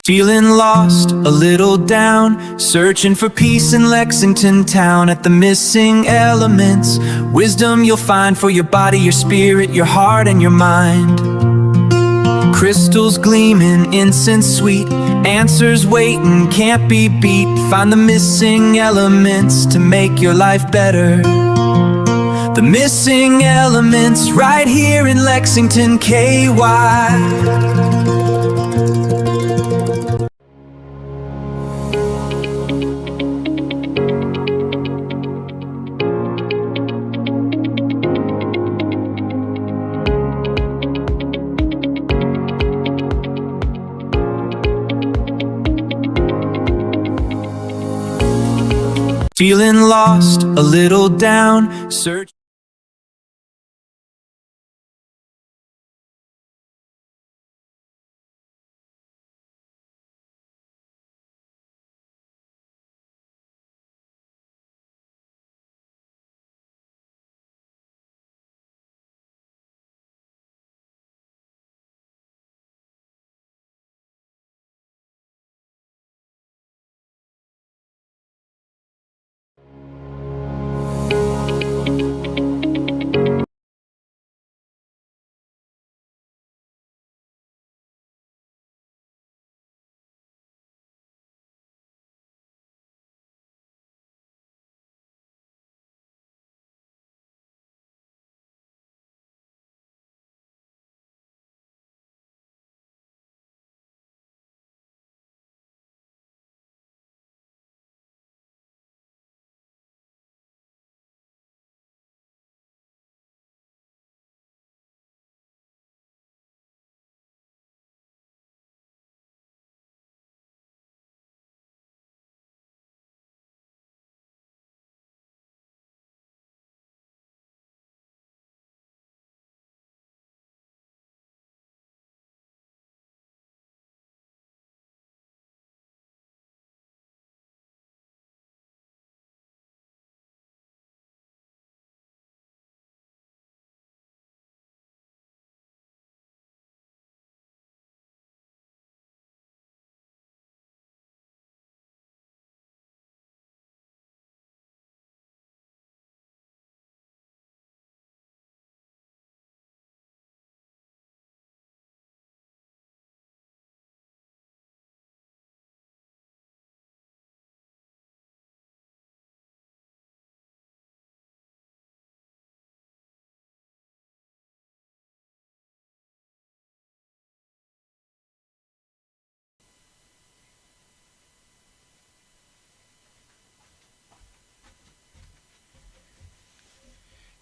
Feeling lost, a little down, searching for peace in Lexington town. At the missing elements, wisdom you'll find for your body, your spirit, your heart, and your mind. Crystals gleaming, incense sweet, answers waiting, can't be beat. Find the missing elements to make your life better. The missing elements right here in Lexington, KY. Feeling lost, a little down, search.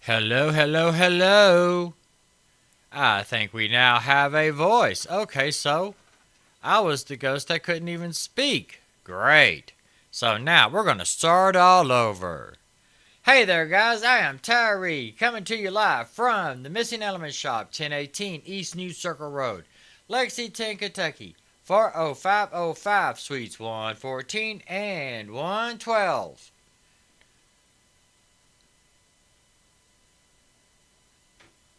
Hello, hello, hello. I think we now have a voice. Okay, so I was the ghost that couldn't even speak. Great. So now we're going to start all over. Hey there, guys. I am Tyree, coming to you live from the Missing Elements Shop, 1018 East New Circle Road, Lexington, Kentucky, 40505, Suites 114 and 112.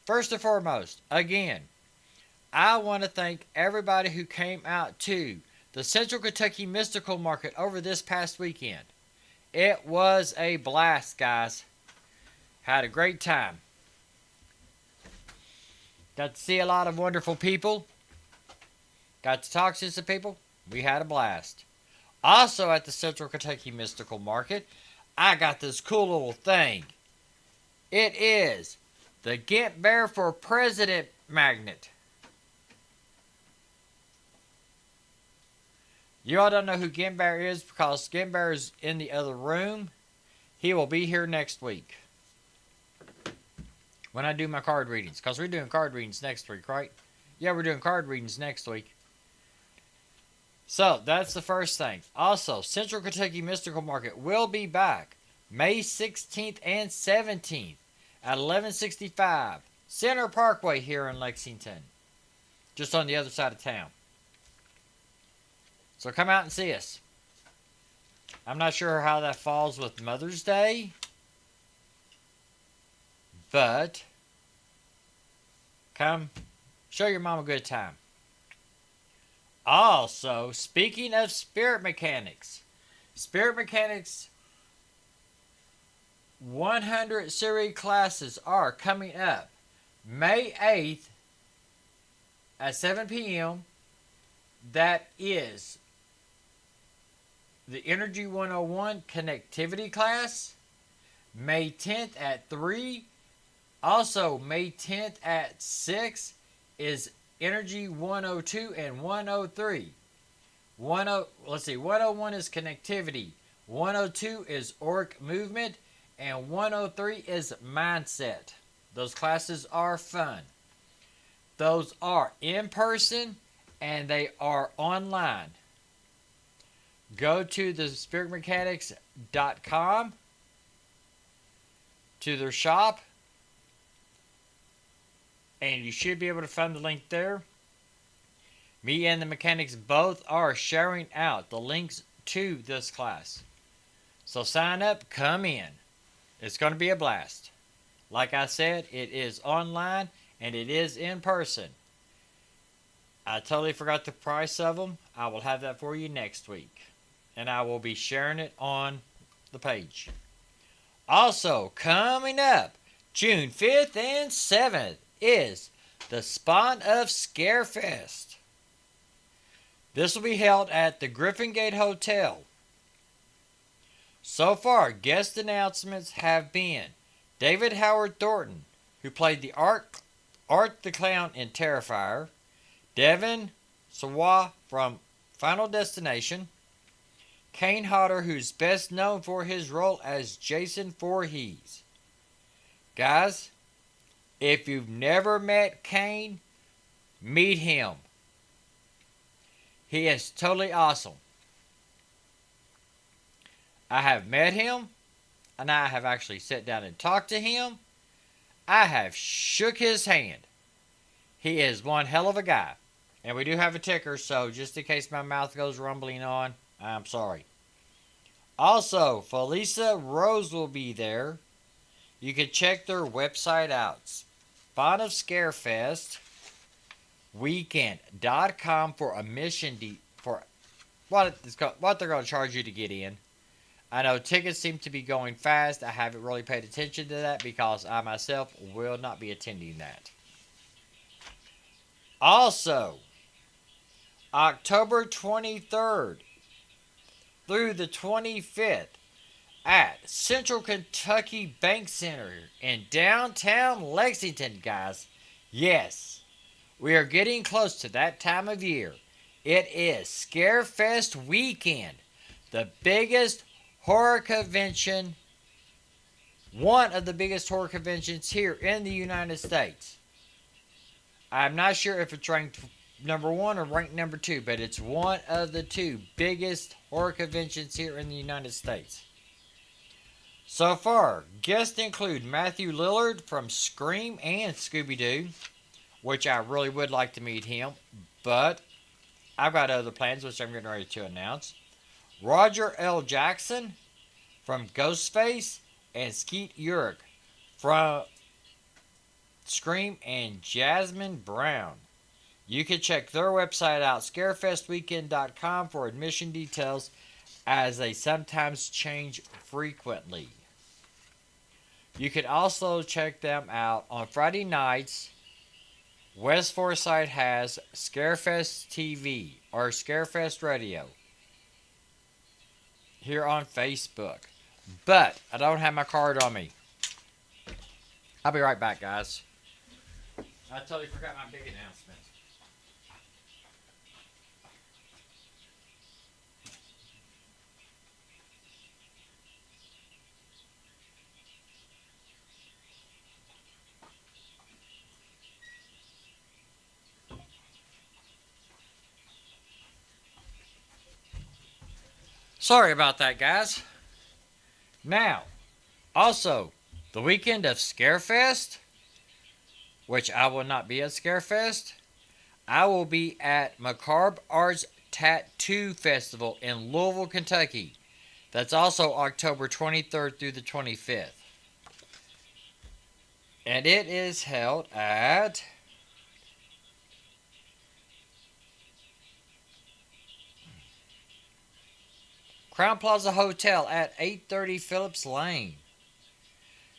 First and foremost, again, I want to thank everybody who came out to the Central Kentucky Mystical Market over this past weekend. It was a blast, guys. Had a great time. Got to see a lot of wonderful people. Got to talk to some people. We had a blast. Also at the Central Kentucky Mystical Market, I got this cool little thing. It is the Get Bear for President magnet. You all don't know who Gim Bear is because Gim Bear is in the other room. He will be here next week when I do my card readings, because we're doing card readings next week, right? Yeah, we're doing card readings next week. So that's the first thing. Also, Central Kentucky Mystical Market will be back May 16th and 17th at 1165 Center Parkway here in Lexington, just on the other side of town. So come out and see us. I'm not sure how that falls with Mother's Day, but come show your mom a good time. Also, speaking of Spirit Mechanics, Spirit Mechanics 100 series classes are coming up May 8th at 7 p.m. That is the Energy 101 connectivity class. May 10th at 3. Also, May 10th at 6 is Energy 102 and 103. 101 is connectivity. 102 is auric movement. And 103 is mindset. Those classes are fun. Those are in person and they are online. Go to the spiritmechanics.com to their shop and you should be able to find the link there. Me and the mechanics both are sharing out the links to this class. So sign up, come in. It's going to be a blast. Like I said, it is online and it is in person. I totally forgot the price of them. I will have that for you next week. And I will be sharing it on the page. Also, coming up, June 5th and 7th is the Spawn of Scarefest. This will be held at the Griffin Gate Hotel. So far, guest announcements have been David Howard Thornton, who played the Art the Clown in Terrifier, Devin Sawa from Final Destination, Kane Hodder, who's best known for his role as Jason Voorhees. Guys, if you've never met Kane, meet him. He is totally awesome. I have met him, and I have actually sat down and talked to him. I have shook his hand. He is one hell of a guy. And we do have a ticker, so just in case my mouth goes rumbling on, I'm sorry. Also, Felisa Rose will be there. You can check their website out. Spawn of Scarefest Weekend.com for admission for what they're going to charge you to get in. I know tickets seem to be going fast. I haven't really paid attention to that because I myself will not be attending that. Also, October 23rd through the 25th at Central Kentucky Bank Center in downtown Lexington, guys. Yes, we are getting close to that time of year. It is Scarefest weekend, the biggest horror convention, one of the biggest horror conventions here in the United States. I'm not sure if it's ranked number 1 or ranked number 2, but it's one of the 2 biggest horror conventions here in the United States. So far, guests include Matthew Lillard from Scream and Scooby-Doo, which I really would like to meet him, but I've got other plans which I'm getting ready to announce. Roger L. Jackson from Ghostface and Skeet Ulrich from Scream and Jasmine Brown. You can check their website out, scarefestweekend.com, for admission details as they sometimes change frequently. You can also check them out on Friday nights. West Forsyth has Scarefest TV or Scarefest Radio here on Facebook. But I don't have my card on me. I'll be right back, guys. I totally forgot my big announcement. Sorry about that, guys. Now, also, the weekend of Scarefest, which I will not be at Scarefest, I will be at Macabre Arts Tattoo Festival in Louisville, Kentucky. That's also October 23rd through the 25th. And it is held at Crown Plaza Hotel at 830 Phillips Lane.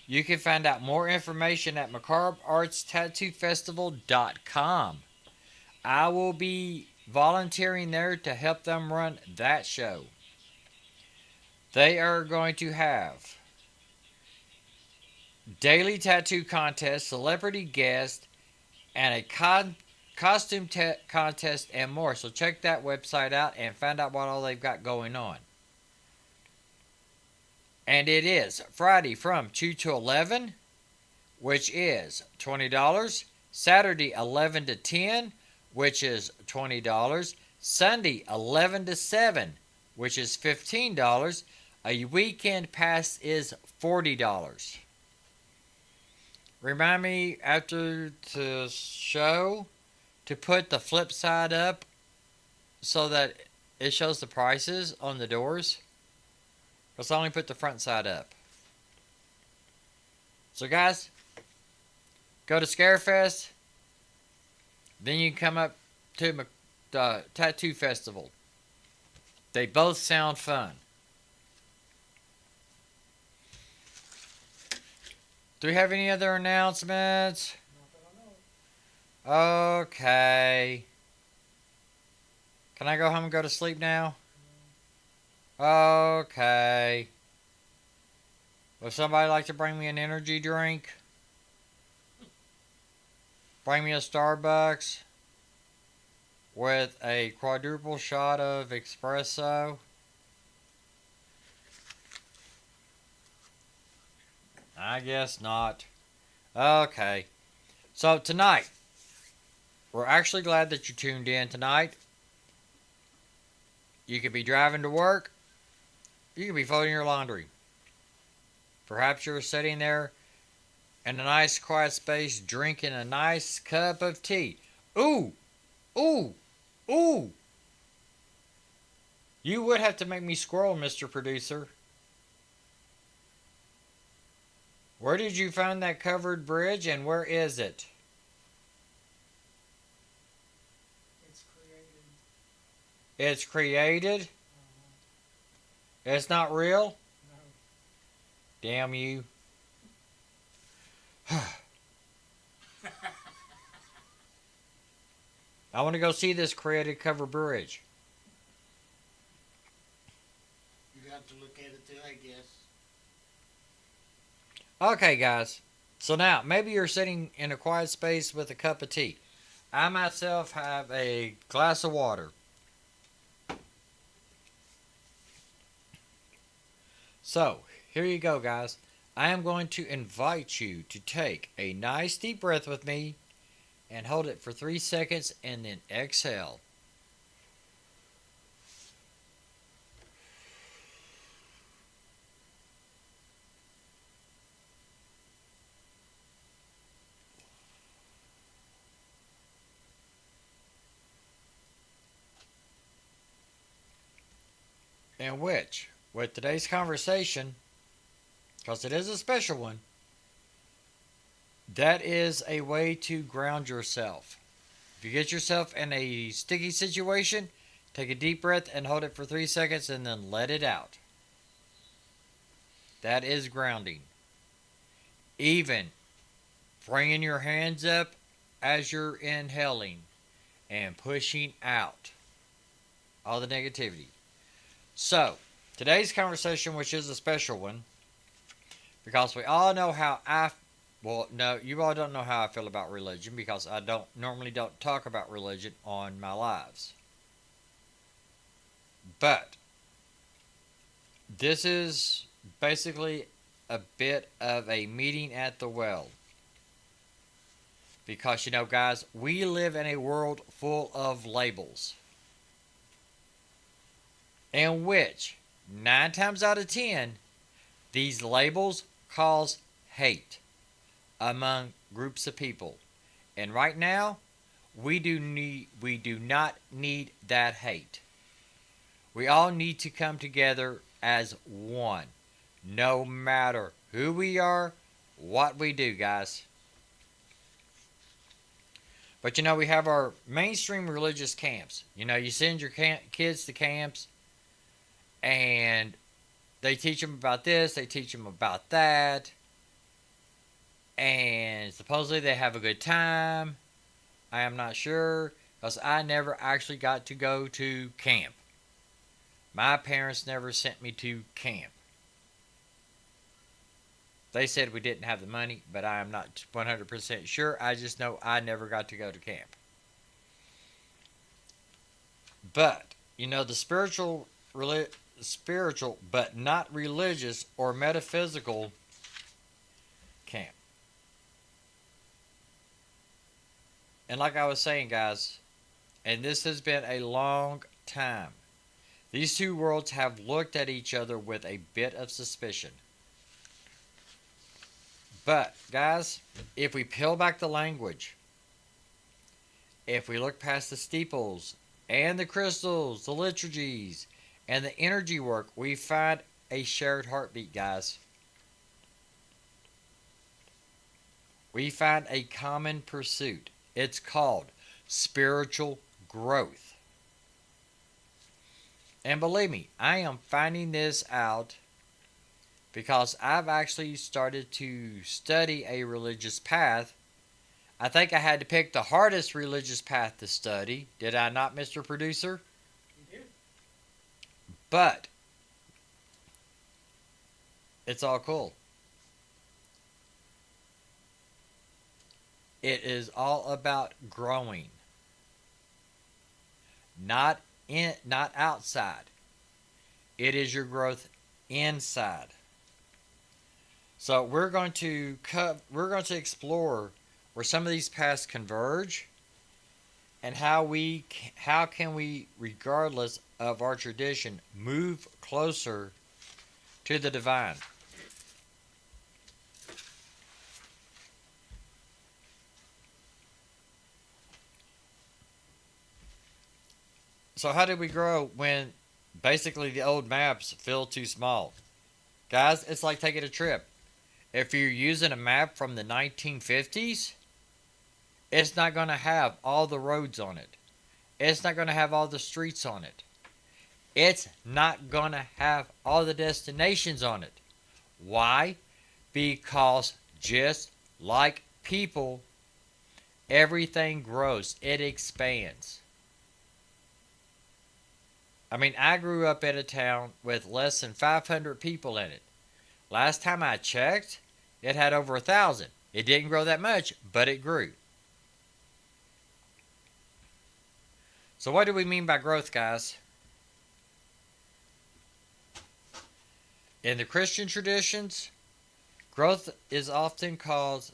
You can find out more information at macabreartstattoo.com. I will be volunteering there to help them run that show. They are going to have daily tattoo contest, celebrity guest, and a costume contest and more. So check that website out and find out what all they've got going on. And it is Friday from 2 to 11, which is $20. Saturday 11 to 10, which is $20. Sunday 11 to 7, which is $15. A weekend pass is $40. Remind me after the show to put the flip side up so that it shows the prices on the doors. Let's only put the front side up. So guys, go to Scarefest. Then you can come up to the Tattoo Festival. They both sound fun. Do we have any other announcements? Okay. Can I go home and go to sleep now? Okay. Would somebody like to bring me an energy drink? Bring me a Starbucks with a quadruple shot of espresso. I guess not. Okay. So tonight, we're actually glad that you tuned in tonight. You could be driving to work. You could be folding your laundry. Perhaps you're sitting there in a nice quiet space drinking a nice cup of tea. Ooh! Ooh! Ooh! You would have to make me squirrel, Mr. Producer. Where did you find that covered bridge and where is it? It's created. It's created? It's not real? No. Damn you. I want to go see this created cover bridge. You have to look at it too, I guess. Okay, guys. So now, maybe you're sitting in a quiet space with a cup of tea. I myself have a glass of water. So, here you go, guys. I am going to invite you to take a nice deep breath with me and hold it for 3 seconds and then exhale. In which, with today's conversation, because it is a special one, that is a way to ground yourself. If you get yourself in a sticky situation, take a deep breath and hold it for 3 seconds and then let it out. That is grounding. Even bringing your hands up as you're inhaling and pushing out all the negativity. So, today's conversation, which is a special one, because we all know how you all don't know how I feel about religion because I normally don't talk about religion on my lives. But this is basically a bit of a meeting at the well. Because, guys, we live in a world full of labels. In which, 9 times out of 10, these labels cause hate among groups of people. And right now, we do not need that hate. We all need to come together as one, no matter who we are, what we do, guys. But we have our mainstream religious camps. You send your kids to camps, And they teach them about this, they teach them about that, and supposedly they have a good time. I am not sure because I never actually got to go to camp. My parents never sent me to camp. They said we didn't have the money, but I am not 100% sure. I just know I never got to go to camp. But, the spiritual but not religious or metaphysical camp. And like I was saying, guys, and this has been a long time, these two worlds have looked at each other with a bit of suspicion. But, guys, if we peel back the language, if we look past the steeples and the crystals, the liturgies, and the energy work, we find a shared heartbeat, guys. We find a common pursuit. It's called spiritual growth. And believe me, I am finding this out because I've actually started to study a religious path. I think I had to pick the hardest religious path to study. Did I not, Mr. Producer? You did. But it's all cool. It is all about growing. Not outside. It is your growth inside. So we're going to explore where some of these paths converge and how can we, regardless of our tradition, move closer to the divine. So how did we grow when basically the old maps feel too small? Guys, it's like taking a trip. If you're using a map from the 1950s, it's not going to have all the roads on it. It's not going to have all the streets on it. It's not going to have all the destinations on it. Why? Because just like people, everything grows. It expands. I mean, I grew up in a town with less than 500 people in it. Last time I checked, it had over 1,000. It didn't grow that much, but it grew. So what do we mean by growth, guys? In the Christian traditions, growth is often called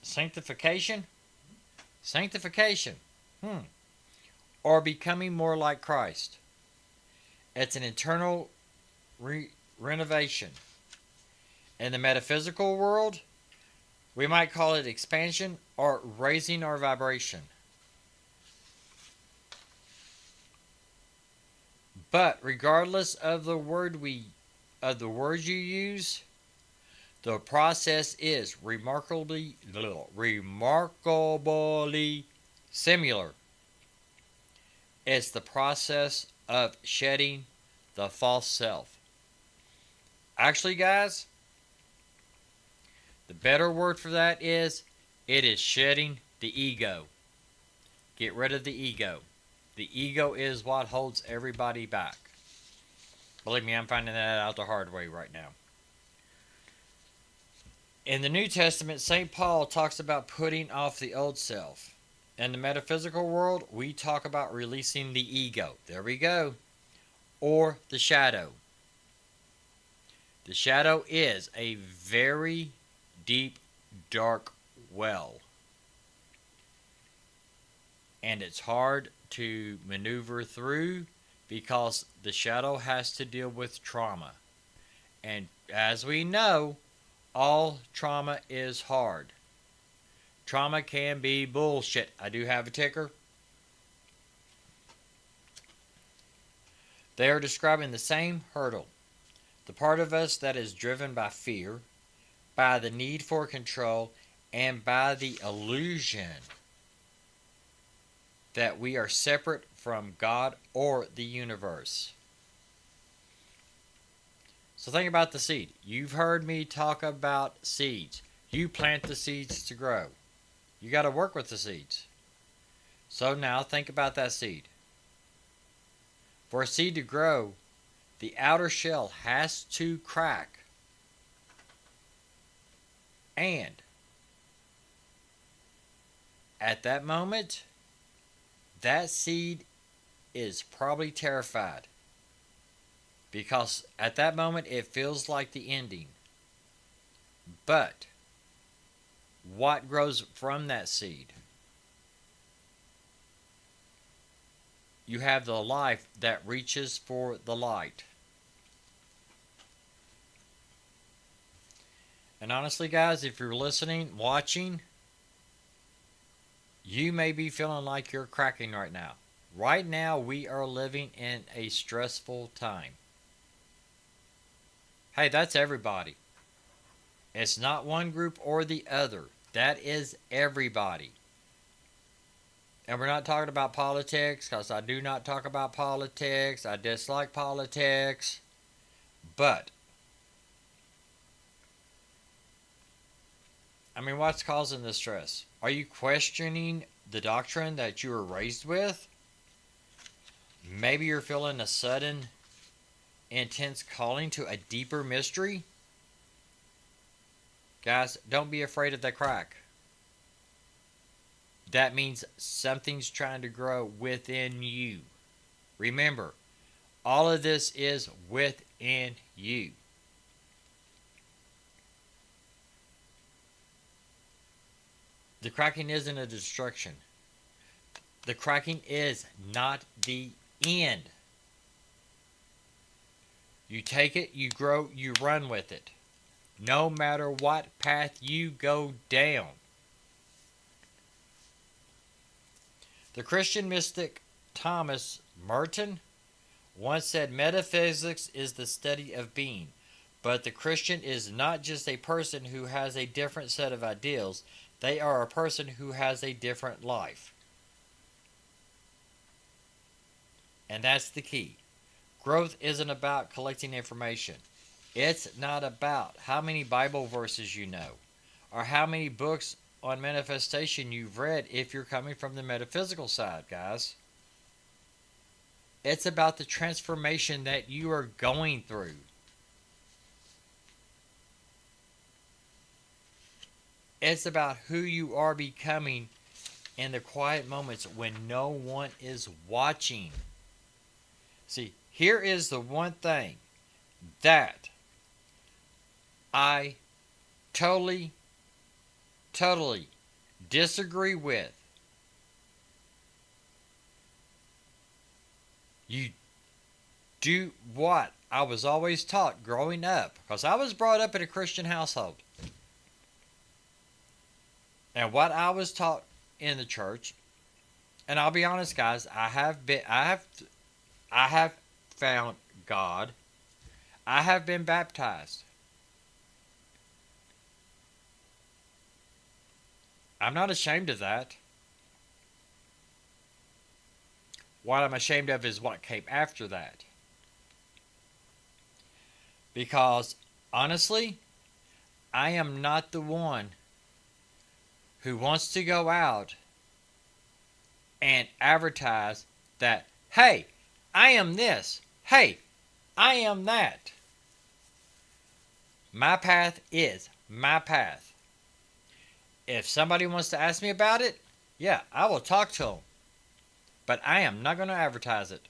sanctification. Sanctification. Or becoming more like Christ. It's an internal renovation. In the metaphysical world, we might call it expansion or raising our vibration. But regardless of the words you use, the process is remarkably similar. It's the process of shedding the false self. Actually, guys, the better word for that is it is shedding the ego. Get rid of the ego. The ego is what holds everybody back. Believe me, I'm finding that out the hard way right now. In the New Testament, St. Paul talks about putting off the old self. In the metaphysical world, we talk about releasing the ego. There we go. Or the shadow. The shadow is a very deep, dark well. And it's hard to maneuver through because the shadow has to deal with trauma. And as we know, all trauma is hard. Trauma can be bullshit. I do have a ticker. They are describing the same hurdle. The part of us that is driven by fear, by the need for control, and by the illusion that we are separate from God or the universe. So think about the seed. You've heard me talk about seeds. You plant the seeds to grow. You got to work with the seeds. So now think about that seed. For a seed to grow, the outer shell has to crack. And at that moment, that seed is probably terrified. Because at that moment, it feels like the ending. But what grows from that seed? You have the life that reaches for the light. And honestly, guys, if you're listening, watching, you may be feeling like you're cracking right now. Right now, we are living in a stressful time. Hey, that's everybody. It's not one group or the other. That is everybody. And we're not talking about politics, because I do not talk about politics. I dislike politics. But, I mean, what's causing the stress? Are you questioning the doctrine that you were raised with? Maybe you're feeling a sudden, intense calling to a deeper mystery. Guys, don't be afraid of the crack. That means something's trying to grow within you. Remember, all of this is within you. The cracking isn't a destruction. The cracking is not the end. You take it, you grow, you run with it. No matter what path you go down. The Christian mystic Thomas Merton once said, metaphysics is the study of being, but the Christian is not just a person who has a different set of ideals, they are a person who has a different life. And that's the key. Growth isn't about collecting information. It's not about how many Bible verses you know, or how many books on manifestation you've read if you're coming from the metaphysical side, guys. It's about the transformation that you are going through. It's about who you are becoming in the quiet moments when no one is watching. See, here is the one thing that I totally disagree with. You do what I was always taught growing up, because I was brought up in a Christian household. And what I was taught in the church, and I'll be honest, guys, I have found God. I have been baptized. I'm not ashamed of that. What I'm ashamed of is what came after that. Because, honestly, I am not the one who wants to go out and advertise that, hey, I am this. Hey, I am that. My path is my path. If somebody wants to ask me about it, yeah, I will talk to them. But I am not going to advertise it.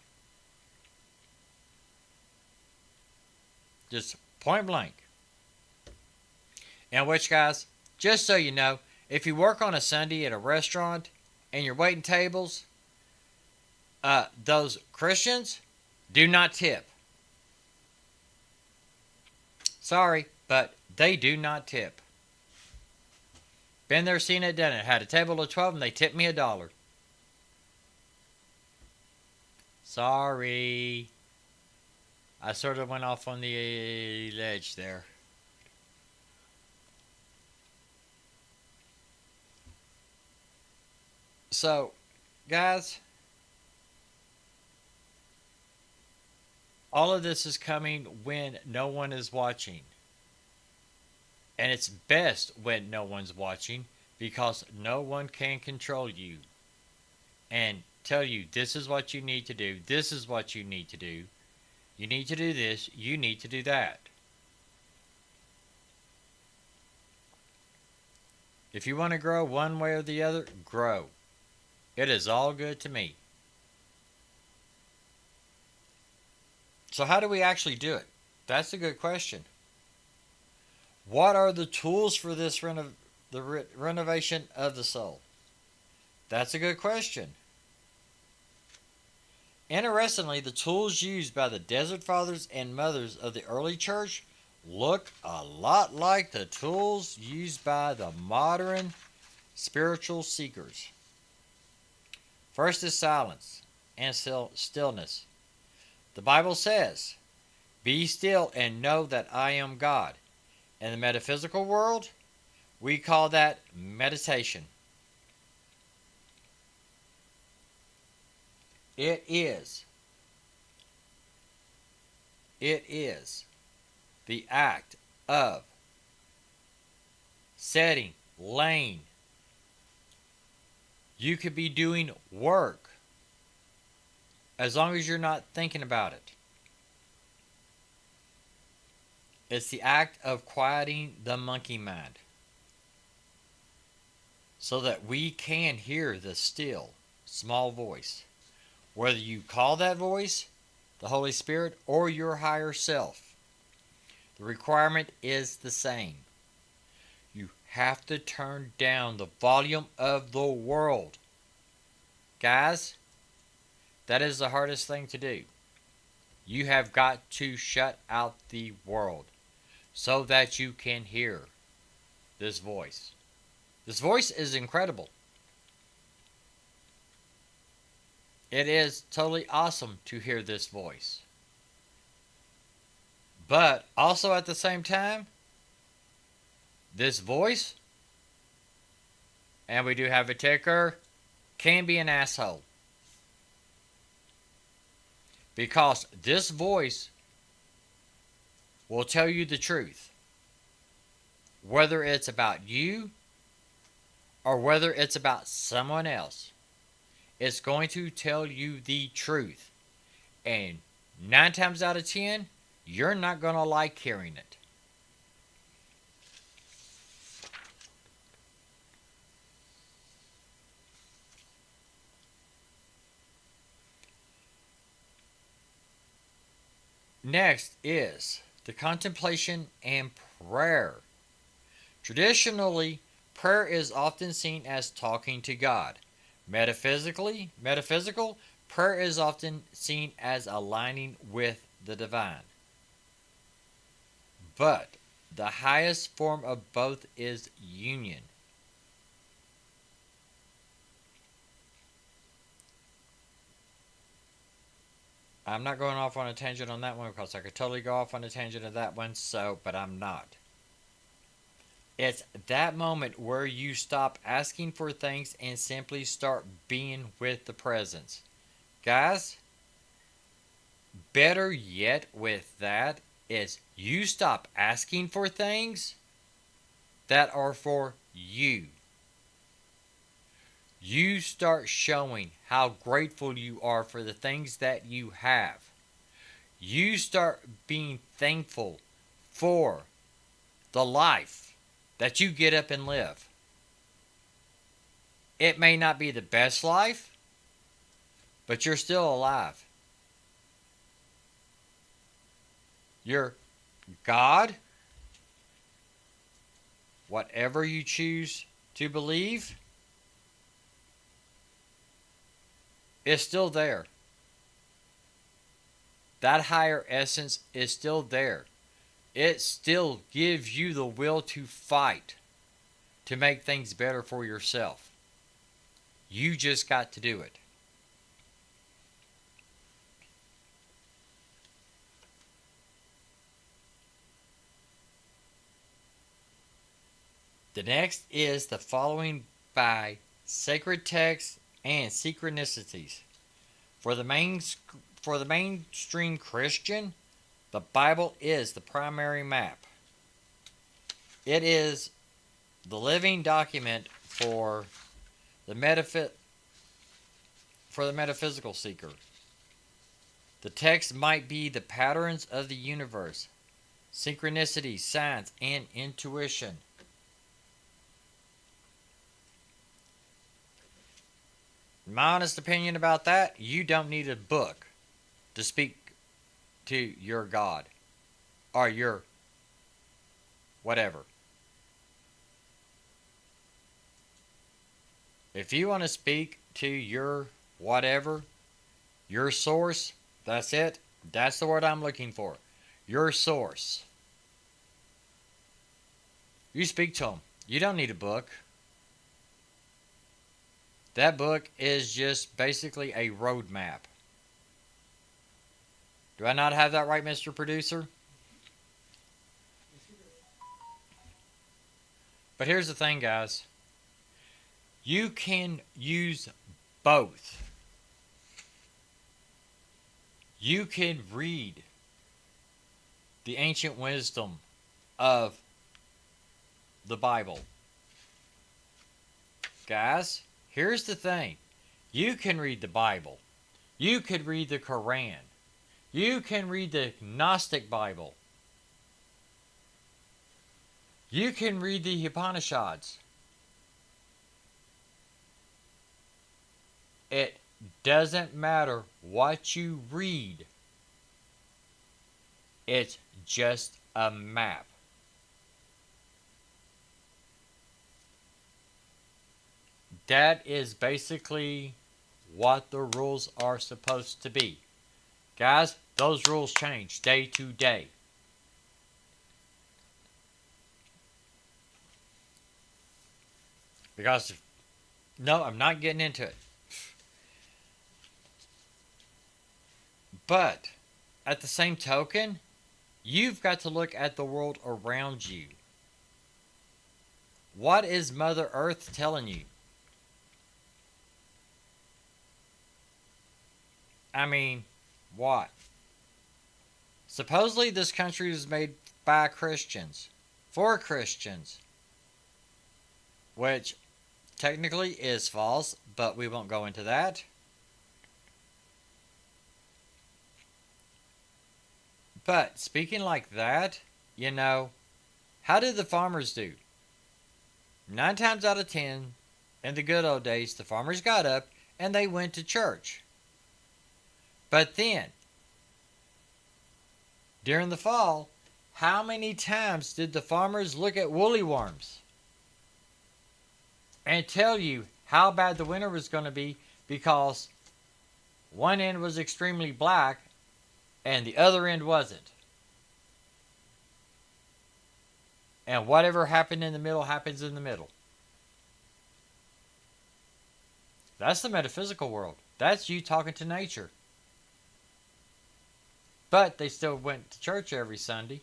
Just point blank. In which, guys, just so you know, if you work on a Sunday at a restaurant and you're waiting tables, those Christians do not tip. Sorry, but they do not tip. Been there, seen it, done it. Had a table of 12 and they tipped me $1. Sorry. I sort of went off on the ledge there. So, guys, All of this is coming when no one is watching. And it's best when no one's watching because no one can control you and tell you this is what you need to do, this is what you need to do. You need to do this, you need to do that. If you want to grow one way or the other, grow. It is all good to me. So how do we actually do it? That's a good question. What are the tools for this renovation of the soul? That's a good question. Interestingly, the tools used by the Desert Fathers and Mothers of the early church look a lot like the tools used by the modern spiritual seekers. First is silence and stillness. The Bible says, "Be still and know that I am God." In the metaphysical world, we call that meditation. It is the act of setting, laying. You could be doing work as long as you're not thinking about it. It's the act of quieting the monkey mind so that we can hear the still, small voice. Whether you call that voice the Holy Spirit or your higher self, the requirement is the same. You have to turn down the volume of the world. Guys, that is the hardest thing to do. You have got to shut out the world so that you can hear this voice. This voice is incredible. It is totally awesome to hear this voice. But also at the same time, this voice, and we do have a ticker, can be an asshole. Because this voice will tell you the truth. Whether it's about you or whether it's about someone else. It's going to tell you the truth. And 9 times out of 10, you're not going to like hearing it. Next is the contemplation and prayer. Traditionally, prayer is often seen as talking to God. Metaphysical, prayer is often seen as aligning with the divine. But the highest form of both is union. I'm not going off on a tangent on that one because I could totally go off on a tangent of that one, but I'm not. It's that moment where you stop asking for things and simply start being with the presence. Guys, better yet with that is you stop asking for things that are for you. You start showing how grateful you are for the things that you have. You start being thankful for the life that you get up and live. It may not be the best life, but you're still alive. Your God, whatever you choose to believe, is still there. That higher essence is still there. It still gives you the will to fight, to make things better for yourself. You just got to do it. The next is the following by sacred texts and synchronicities. For the for the mainstream Christian, the Bible is the primary map. It is the living document for the metaphysical seeker. The text might be the patterns of the universe, synchronicity, science, and intuition. My honest opinion about that, you don't need a book to speak to your God or your whatever. If you want to speak to your whatever, your source, that's it. That's the word I'm looking for. Your source. You speak to them. You don't need a book. That book is just basically a roadmap. Do I not have that right, Mr. Producer? But here's the thing, guys. You can use both. You can read the ancient wisdom of the Bible. Guys, here's the thing. You can read the Bible. You could read the Quran. You can read the Gnostic Bible. You can read the Upanishads. It doesn't matter what you read. It's just a map. That is basically what the rules are supposed to be. Guys, those rules change day to day. Because, no, I'm not getting into it. But, at the same token, you've got to look at the world around you. What is Mother Earth telling you? I mean, what? Supposedly this country was made by Christians, for Christians, which technically is false, but we won't go into that. But speaking like that, you know, how did the farmers do? 9 times out of 10, in the good old days, the farmers got up and they went to church. But then, during the fall, how many times did the farmers look at woolly worms and tell you how bad the winter was going to be because one end was extremely black and the other end wasn't? And whatever happened in the middle happens in the middle. That's the metaphysical world. That's you talking to nature. But they still went to church every Sunday.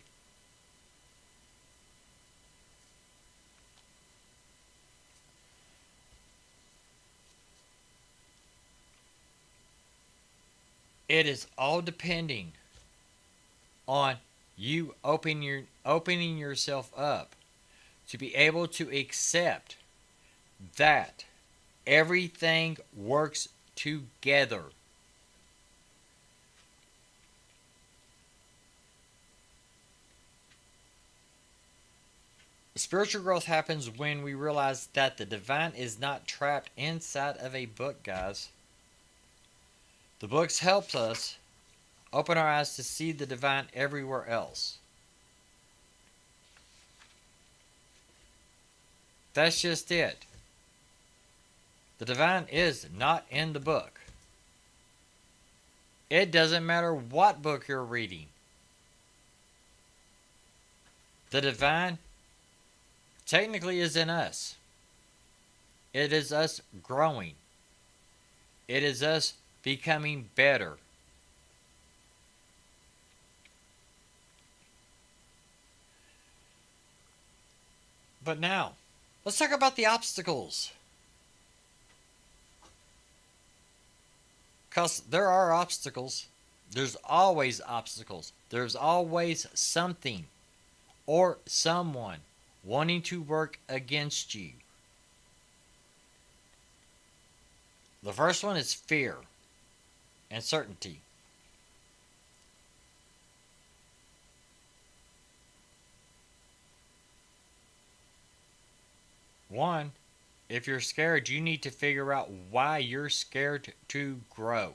It is all depending on you opening yourself up to be able to accept that everything works together. Spiritual growth happens when we realize that the divine is not trapped inside of a book, guys. The books help us open our eyes to see the divine everywhere else. That's just it. The divine is not in the book. It doesn't matter what book you're reading. The divine technically is in us. It is us growing. It is us becoming better. But now, let's talk about the obstacles. Because there are obstacles. There's always obstacles. There's always something or someone wanting to work against you. The first one is fear and certainty. One, if you're scared, you need to figure out why you're scared to grow.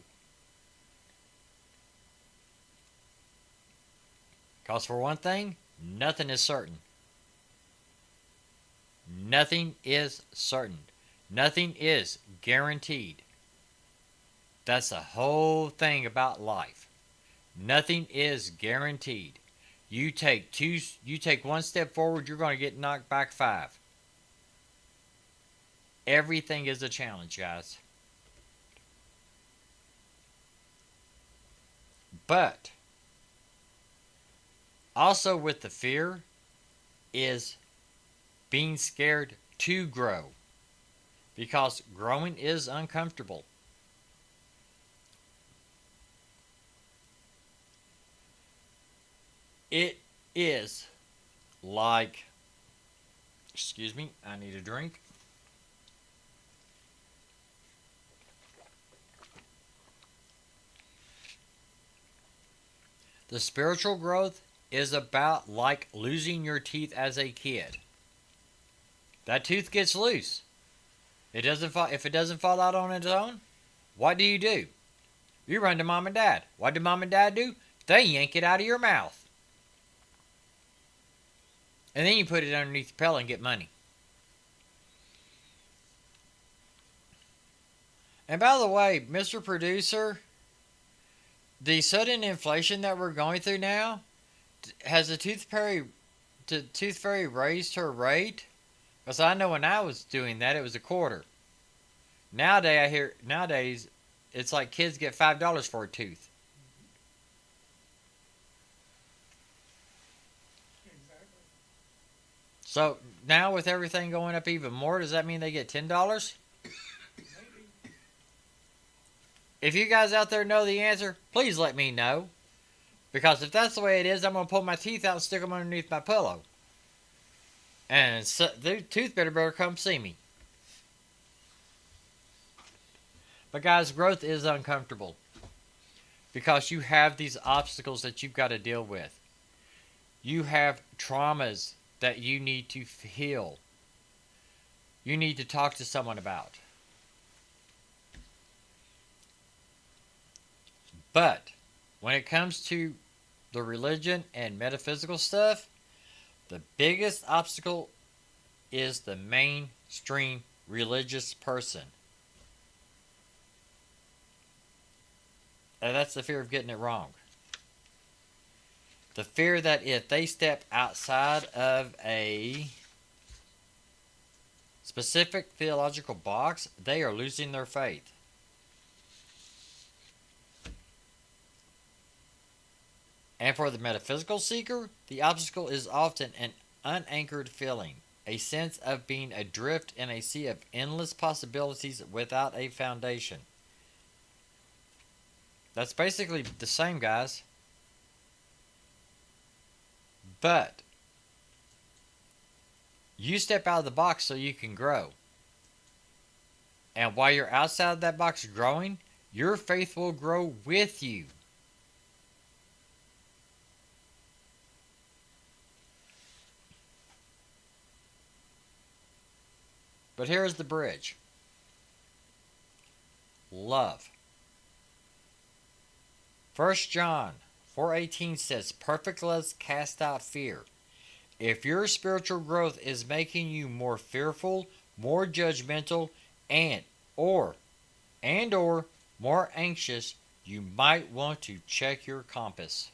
Because, for one thing, nothing is certain. Nothing is certain. Nothing is guaranteed. That's the whole thing about life. Nothing is guaranteed. You take one step forward, you're going to get knocked back 5. Everything is a challenge, guys. But also with the fear is being scared to grow, because growing is uncomfortable. It is like, excuse me, I need a drink. The spiritual growth is about like losing your teeth as a kid. That tooth gets loose. It doesn't fall. If it doesn't fall out on its own, what do? You run to mom and dad. What do mom and dad do? They yank it out of your mouth. And then you put it underneath the pillow and get money. And by the way, Mr. Producer, the sudden inflation that we're going through now, has the Tooth Fairy raised her rate? Because I know when I was doing that, it was a quarter. Nowadays, it's like kids get $5 for a tooth. Exactly. So now with everything going up even more, does that mean they get $10? Maybe. If you guys out there know the answer, please let me know. Because if that's the way it is, I'm going to pull my teeth out and stick them underneath my pillow. And so, the tooth better come see me. But guys, growth is uncomfortable. Because you have these obstacles that you've got to deal with. You have traumas that you need to heal. You need to talk to someone about. But when it comes to the religion and metaphysical stuff, the biggest obstacle is the mainstream religious person. And that's the fear of getting it wrong. The fear that if they step outside of a specific theological box, they are losing their faith. And for the metaphysical seeker, the obstacle is often an unanchored feeling, a sense of being adrift in a sea of endless possibilities without a foundation. That's basically the same, guys. But you step out of the box so you can grow. And while you're outside of that box growing, your faith will grow with you. But here's the bridge. Love. 1 John 4:18 says, perfect love casts out fear. If your spiritual growth is making you more fearful, more judgmental, and or more anxious, you might want to check your compass.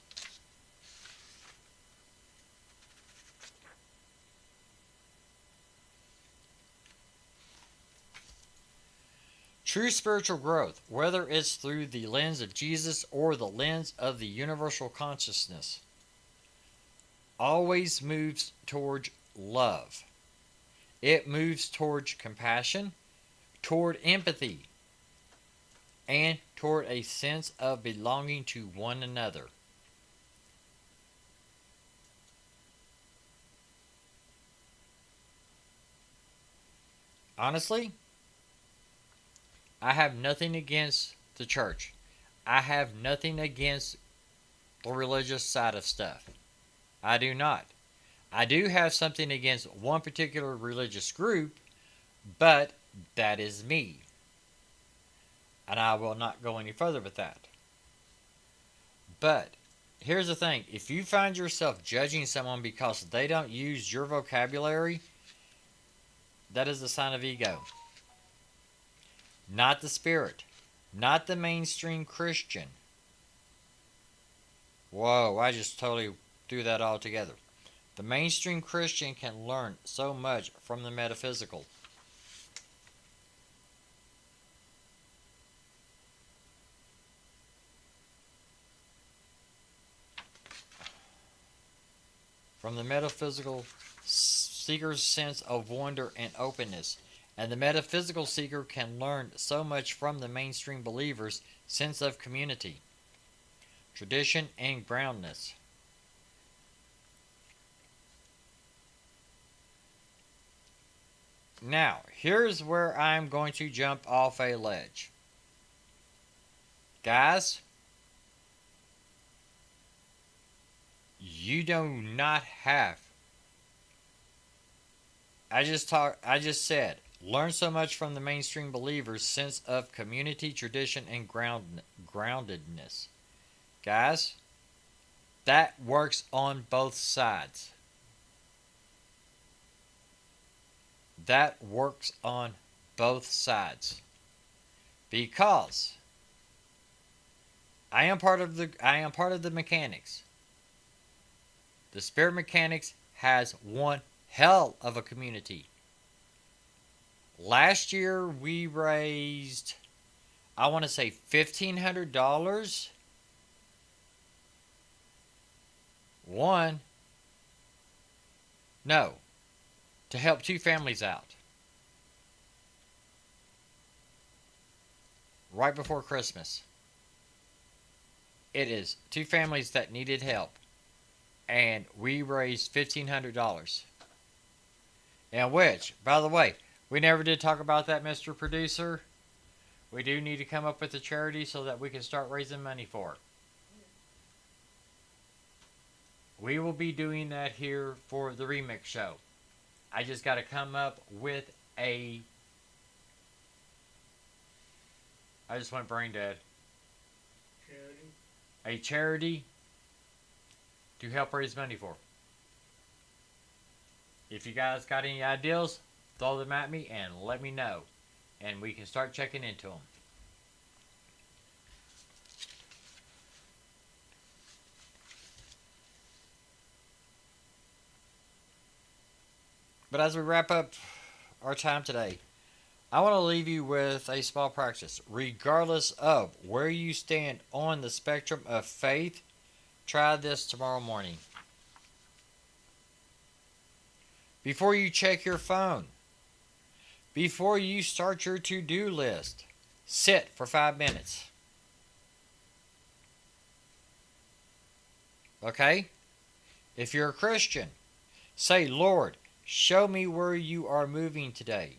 True spiritual growth, whether it's through the lens of Jesus or the lens of the universal consciousness, always moves towards love. It moves towards compassion, toward empathy, and toward a sense of belonging to one another. Honestly, I have nothing against the church. I have nothing against the religious side of stuff. I do not. I do have something against one particular religious group, but that is me. And I will not go any further with that. But here's the thing, if you find yourself judging someone because they don't use your vocabulary, that is a sign of ego. Not the spirit. Not the mainstream Christian. Whoa, I just totally threw that all together. The mainstream Christian can learn so much from the metaphysical. From the metaphysical seeker's sense of wonder and openness. And the metaphysical seeker can learn so much from the mainstream believer's sense of community, tradition, and groundedness. Now, here's where I'm going to jump off a ledge. Guys, you do not have. I just said, learn so much from the mainstream believer's sense of community, tradition, and groundedness. Guys, that works on both sides. That works on both sides. Because I am part of the mechanics. The spirit mechanics has one hell of a community. Last year we raised, I want to say $1,500. To help two families out. Right before Christmas. It is two families that needed help. And we raised $1,500. And which, by the way, we never did talk about that, Mr. Producer. We do need to come up with a charity so that we can start raising money for it. We will be doing that here for the remix show. I just got to come up with I just went brain dead. Charity. A charity to help raise money for. If you guys got any ideas, throw them at me and let me know. And we can start checking into them. But as we wrap up our time today, I want to leave you with a small practice. Regardless of where you stand on the spectrum of faith, try this tomorrow morning. Before you check your phone, before you start your to-do list, sit for 5 minutes. Okay? If you're a Christian, say, Lord, show me where you are moving today.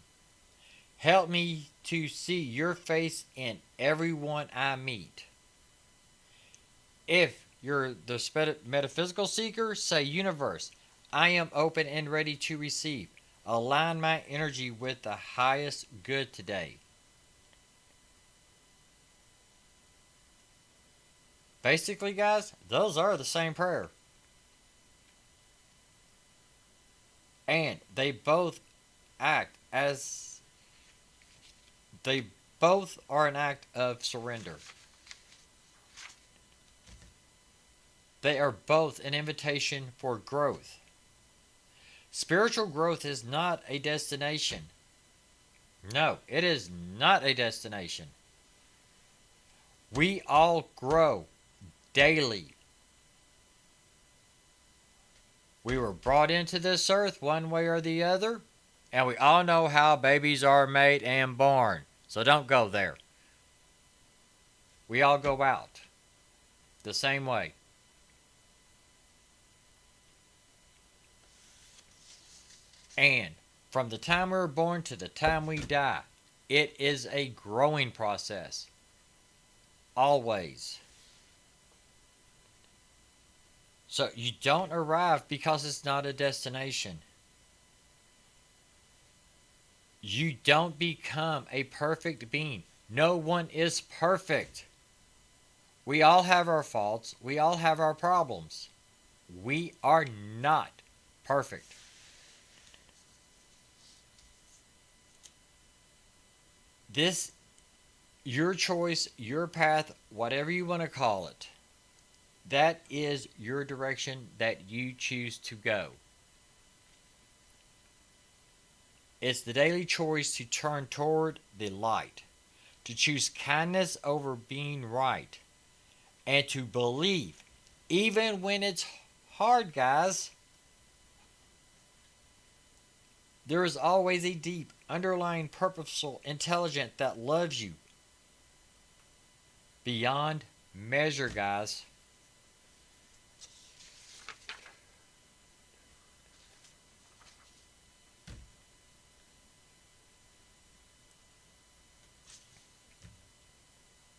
Help me to see your face in everyone I meet. If you're the metaphysical seeker, say, universe, I am open and ready to receive. Align my energy with the highest good today. Basically, guys, those are the same prayer. And they both are an act of surrender. They are both an invitation for growth. Spiritual growth is not a destination. No, it is not a destination. We all grow daily. We were brought into this earth one way or the other, and we all know how babies are made and born. So don't go there. We all go out the same way. And from the time we're born to the time we die, it is a growing process. Always. So you don't arrive because it's not a destination. You don't become a perfect being. No one is perfect. We all have our faults. We all have our problems. We are not perfect. This, your choice, your path, whatever you want to call it, that is your direction that you choose to go. It's the daily choice to turn toward the light, to choose kindness over being right, and to believe, even when it's hard, guys. There is always a deep, underlying, purposeful intelligence that loves you beyond measure, guys.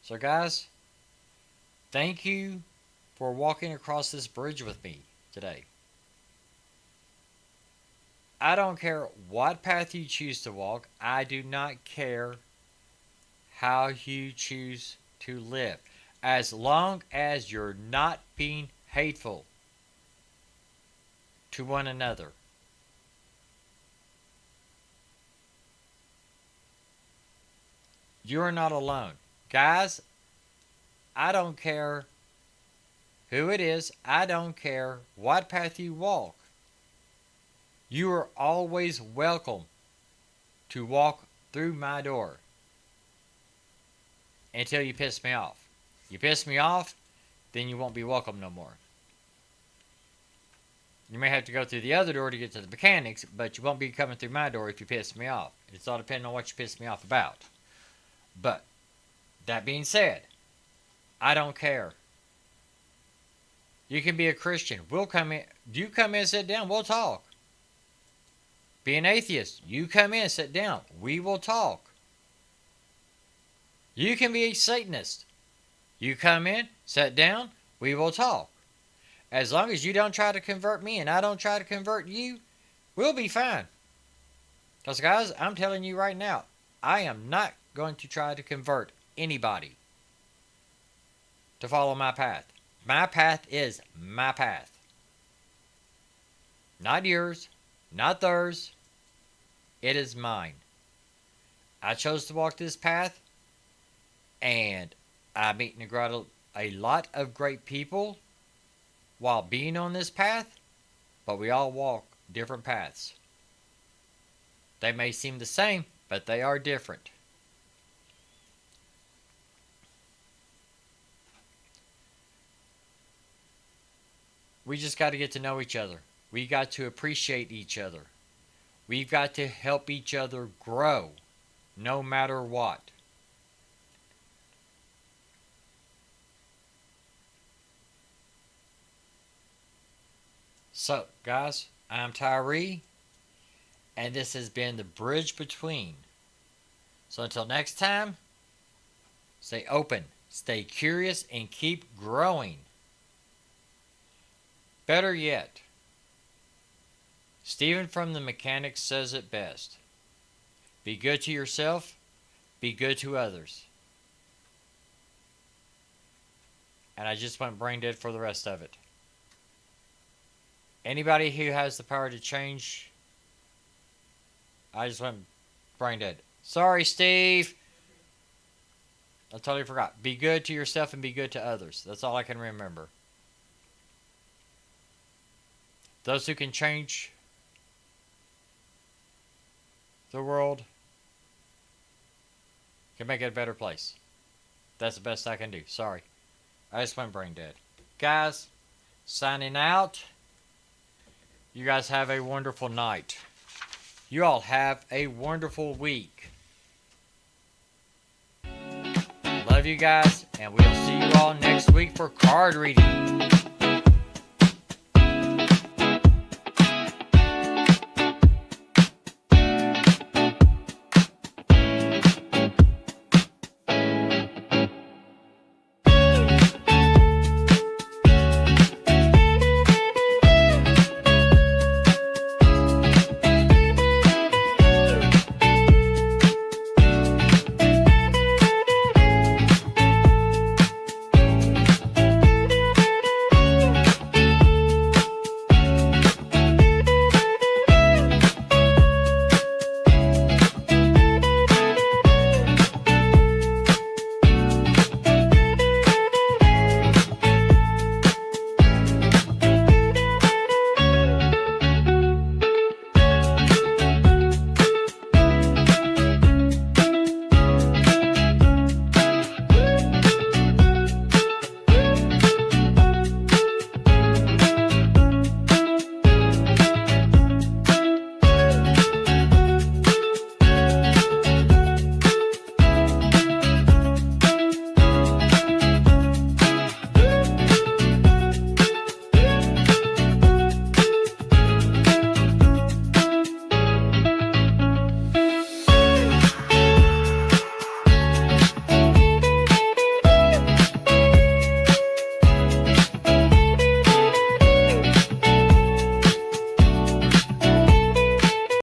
So, guys, thank you for walking across this bridge with me today. I don't care what path you choose to walk. I do not care how you choose to live. As long as you're not being hateful to one another. You are not alone. Guys, I don't care who it is. I don't care what path you walk. You are always welcome to walk through my door until you piss me off. You piss me off, then you won't be welcome no more. You may have to go through the other door to get to the mechanics, but you won't be coming through my door if you piss me off. It's all depending on what you piss me off about. But that being said, I don't care. You can be a Christian. We'll come in. You come in, sit down. We'll talk. Be an atheist. You come in, sit down. We will talk. You can be a Satanist. You come in, sit down. We will talk. As long as you don't try to convert me and I don't try to convert you, we'll be fine. Because, guys, I'm telling you right now, I am not going to try to convert anybody to follow my path. My path is my path. Not yours, not theirs. It is mine. I chose to walk this path, and I meet a lot of great people while being on this path, but we all walk different paths. They may seem the same, but they are different. We just got to get to know each other. We got to appreciate each other. We've got to help each other grow, no matter what. So, guys, I'm Tyree, and this has been The Bridge Between. So until next time, stay open, stay curious, and keep growing. Better yet, Stephen from the Mechanics says it best. Be good to yourself, be good to others. And I just went brain dead for the rest of it. Anybody who has the power to change, I just went brain dead. Sorry, Steve. I totally forgot. Be good to yourself and be good to others. That's all I can remember. Those who can change the world can make it a better place. That's the best I can do. Sorry. I just went brain dead. Guys, signing out. You guys have a wonderful night. You all have a wonderful week. Love love you guys, and we'll see you all next week for card reading.